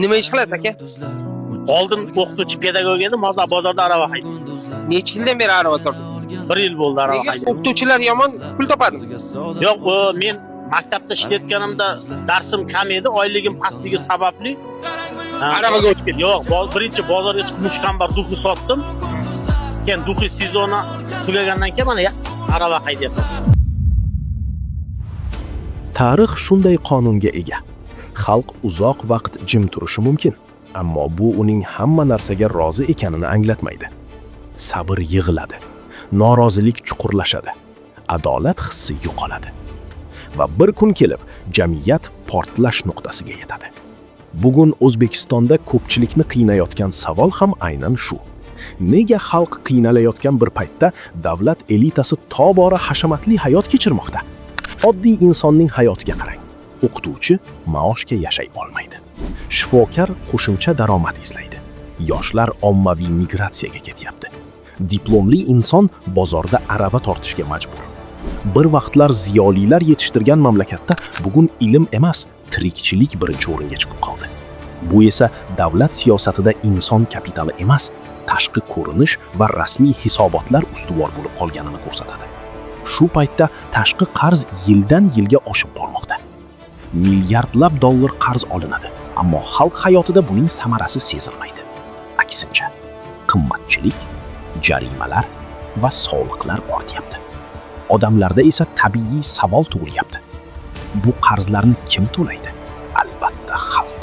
Nima ish qilasiz aka? Oldin o'qituvchi pedagog edim, hozir bozorda arava haydayman. Necha yildan beri arava tortasiz? 1 yil bo'ldi arava Nega haydayman. o'qituvchilar yomon pul topadimi? Yo'q, men maktabda ishlayotganimda darsim kam edi, oyligim pastligi sababli Aravaga o'tib ketdim. Yo'q, birinchi bozorga chiqib mushkambar duxi sotdim. Keyin duxi sezoni tugagandan keyin mana arava haydayapman. Tarix shunday qonunga ega. Xalq uzoq vaqt jim turishi mumkin, ammo bu uning hamma narsaga rozi ekanini anglatmaydi. Sabr yig'iladi, norozilik chuqurlashadi, adolat hissi yo'qoladi. Va bir kun kelib, jamiyat portlash nuqtasiga yetadi. Bugun O'zbekistonda ko'pchilikni qiynayotgan savol ham aynan shu. Nega xalq qiynalayotgan bir paytda davlat elitasi tobora hashamatli hayot kechirmoqda? Oddiy insonning hayotiga qarang. O'qituvchi maoshga yashay olmaydi. Shifokor qo'shimcha daromad izlaydi. Yoshlar ommaviy migratsiyaga ketyapti. Diplomli inson bozorda arava tortishga majbur. Bir vaqtlar ziyolilar yetishtirgan mamlakatda bugun ilm emas, tirikchilik birinchi o'ringa chiqib qoldi. Bu esa davlat siyosatida inson kapitali emas, tashqi ko'rinish va rasmiy hisobotlar ustuvor bo'lib qolganini ko'rsatadi. Shu paytda tashqi qarz yildan yilga oshib bormoqda. Milliardlab dollar qarz olinadi, ammo xalq hayotida buning samarasi sezilmaydi. Aksincha, qimmatchilik, jarimalar va soliqlar ortyapti. Odamlarda esa tabiiy savol tug'ilyapti. Bu qarzlarni kim to'laydi? Albatta xalq.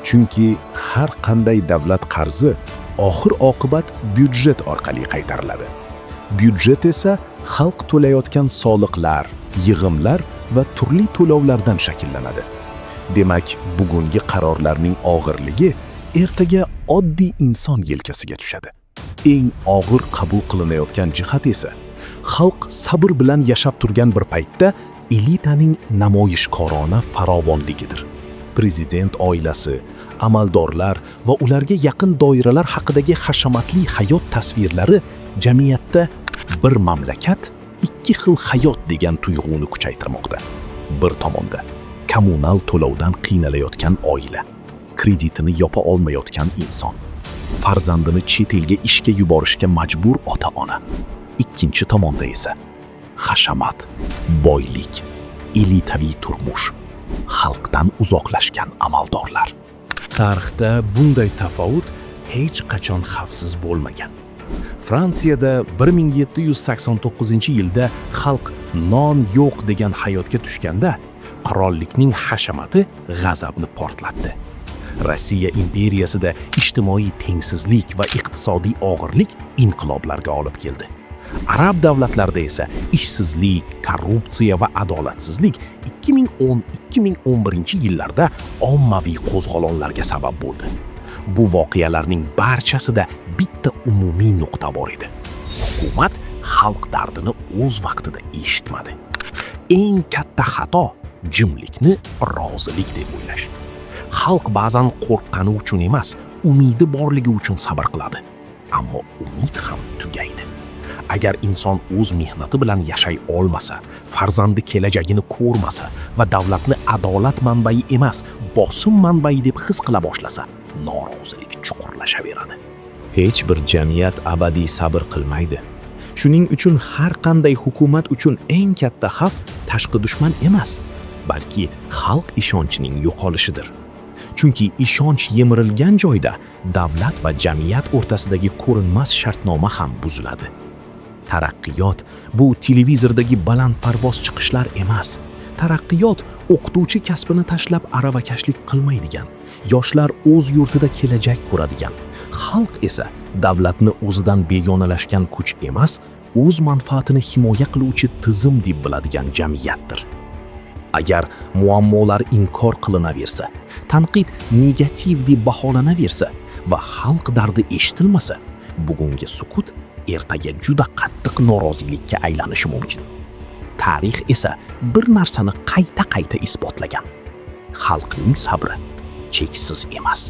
Chunki har qanday davlat qarzi oxir-oqibat byudjet orqali qaytariladi. Byudjet esa xalq to'layotgan soliqlar, yig'imlar va turli to'lovlardan shakllanadi. Demak, bugungi qarorlarning og'irligi ertaga oddiy inson yelkasiga tushadi. Eng og'ir qabul qilinayotgan jihat esa xalq sabr bilan yashab turgan bir paytda elitaning namoyishkorona farovonligidir. Prezident oilasi, amaldorlar va ularga yaqin doiralar haqidagi hashamatli hayot tasvirlari jamiyatda bir mamlakat, ikki xil hayot degan tuyg'uni kuchaytirmoqda. Bir tomonda kommunal to'lovdan qiynalayotgan oila, kreditini yopa olmayotgan inson, farzandini chet elga ishga yuborishga majbur ota-ona. Ikkinchi tomonda esa hashamat, boylik, elitaviy turmush, xalqdan uzoqlashgan amaldorlar. Tarixda bunday tafovut hech qachon xavfsiz bo'lmagan. Fransiyada 1789-yilda xalq non yo'q degan hayotga tushganda, qirollikning hashamati g'azabni portlatdi. Rossiya imperiyasida ijtimoiy tengsizlik va iqtisodiy og'irlik inqiloblarga olib keldi. Arab davlatlarida esa ishsizlik, korrupsiya va adolatsizlik 2010-2011-yillarda ommaviy qo'zg'olonlarga sabab bo'ldi. Bu voqealarning barchasida bitta umumiy nuqta bor edi. Hukumat xalq dardini o'z vaqtida eshitmadi. Eng katta xato jimlikni rozilik deb o'ylash. Xalq ba'zan qo'rqqani uchun emas, umidi borligi uchun sabr qiladi. Ammo umid ham tugaydi. Agar inson o'z mehnati bilan yashay olmasa, farzandi kelajagini ko'rmasa va davlatni adolat manbai emas, bosim manbai deb his qila boshlasa, norozilik chuqurlashaveradi. Hech bir jamiyat abadiy sabr qilmaydi. Shuning uchun har qanday hukumat uchun eng katta xavf tashqi dushman emas, balki xalq ishonchining yo'qolishidir. Chunki ishonch yemirilgan joyda davlat va jamiyat o'rtasidagi ko'rinmas shartnoma ham buziladi. Taraqqiyot bu televizordagi balandparvoz chiqishlar emas. Taraqqiyot o'qituvchi kasbini tashlab aravakashlik qilmaydigan, yoshlar o'z yurtida kelajak ko'radigan, xalq esa davlatni o'zidan begonalashgan kuch emas, o'z manfaatini himoya qiluvchi tizim deb biladigan jamiyatdir. Agar muammolar inkor qilinaversa, tanqid negativ deb baholanaversa va xalq dardi eshitilmasa, bugungi sukut ertaga juda qattiq norozilikka aylanishi mumkin. Tarix esa bir narsani qayta isbotlagan. Xalqning sabri cheksiz emas.